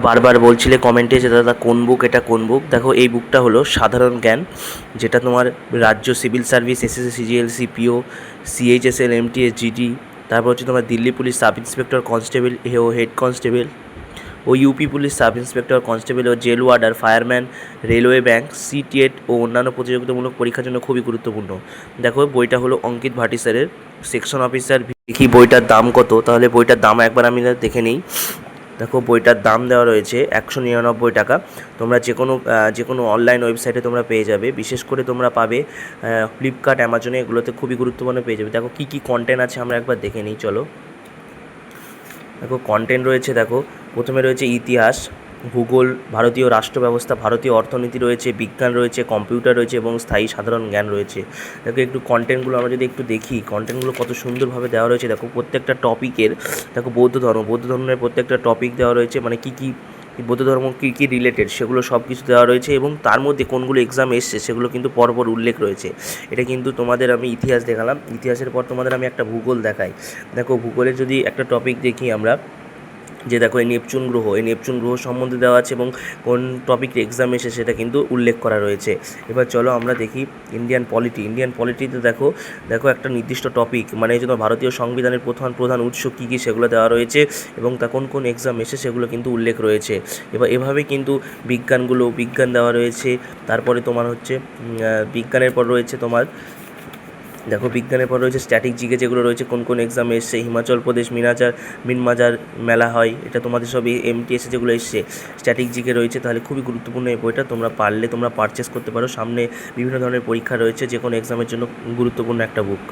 বারবার বলছিলে কমেন্টে যে দাদা কোন বুক, এটা কোন বুক। দেখো এই বুকটা হলো সাধারণ জ্ঞান, যেটা তোমার রাজ্য civil service, SSC, CGL, PO, CHSL, MTS, GD, তারপর হচ্ছে তোমার Delhi police sub inspector constable ও হেড কনস্টেবল, ও UP police sub inspector constable ও jail warder, fireman, railway bank, CTET ও অন্যান্য প্রতিযোগিতামূলক পরীক্ষার জন্য খুবই গুরুত্বপূর্ণ। দেখো বইটা হলো অঙ্কিত ভাটি স্যারের, সেকশন অফিসার। দেখি বইটার দাম কত, তাহলে বইটার দাম একবার আমি দেখে নিই। দেখো বইটার দাম দেওয়া রয়েছে 199 টাকা। তোমরা যে কোনো অনলাইন ওয়েবসাইটে তোমরা পেয়ে যাবে। বিশেষ করে তোমরা পাবে ফ্লিপকার্ট, অ্যামাজনে, এগুলোতে খুবই গুরুত্বপূর্ণ পেয়ে যাবে। দেখো কী কী কন্টেন্ট আছে আমরা একবার দেখে নিই, চলো। দেখো কন্টেন্ট রয়েছে, দেখো প্রথমে রয়েছে ইতিহাস, ভূগোল, ভারতীয় রাষ্ট্র ব্যবস্থা, ভারতীয় অর্থনীতি রয়েছে, বিজ্ঞান রয়েছে, কম্পিউটার রয়েছে এবং স্থায়ী সাধারণ জ্ঞান রয়েছে। দেখো একটু কন্টেন্টগুলো আমরা যদি একটু দেখি, কন্টেন্টগুলো কত সুন্দরভাবে দেওয়া রয়েছে। দেখো প্রত্যেকটা টপিকের, দেখো বৌদ্ধ ধর্মের প্রত্যেকটা টপিক দেওয়া রয়েছে, মানে কী কী বৌদ্ধ ধর্ম কী কী রিলেটেড সেগুলো সব কিছু দেওয়া রয়েছে এবং তার মধ্যে কোনগুলো এক্সাম এসছে সেগুলো কিন্তু পরপর উল্লেখ রয়েছে। এটা কিন্তু তোমাদের আমি ইতিহাস দেখালাম, ইতিহাসের পর তোমাদের আমি একটা ভূগোল দেখাই। দেখো ভূগোলের যদি একটা টপিক দেখি আমরা, যে দেখো এই নেপচুন গ্রহ সম্বন্ধে দেওয়া আছে এবং কোন টপিকের এক্সাম এসে সেটা কিন্তু উল্লেখ করা রয়েছে। এবার চলো আমরা দেখি ইন্ডিয়ান পলিটিতে দেখো একটা নির্দিষ্ট টপিক, মানে এই জন্য ভারতীয় সংবিধানের প্রধান উৎস কী কী সেগুলো দেওয়া রয়েছে এবং তা কোন এক্সাম এসে সেগুলো কিন্তু উল্লেখ রয়েছে। এবার এভাবে কিন্তু বিজ্ঞান দেওয়া রয়েছে। তারপরে তোমার হচ্ছে বিজ্ঞানের পর রয়েছে তোমার, দেখো বিজ্ঞানের পর রয়েছে স্ট্যাটিক জিকে, যেগুলো রয়েছে কোন এক্সামে এসছে। হিমাচল প্রদেশ মিনমাজার মেলা হয়, এটা তোমাদের সব এমটিএসে যেগুলো এসছে স্ট্যাটিক জিকে রয়েছে। তাহলে খুবই গুরুত্বপূর্ণ এই বইটা, তোমরা পারলে তোমরা পারচেস করতে পারো। সামনে বিভিন্ন ধরনের পরীক্ষা রয়েছে, যে কোনো এক্সামের জন্য গুরুত্বপূর্ণ একটা বুক।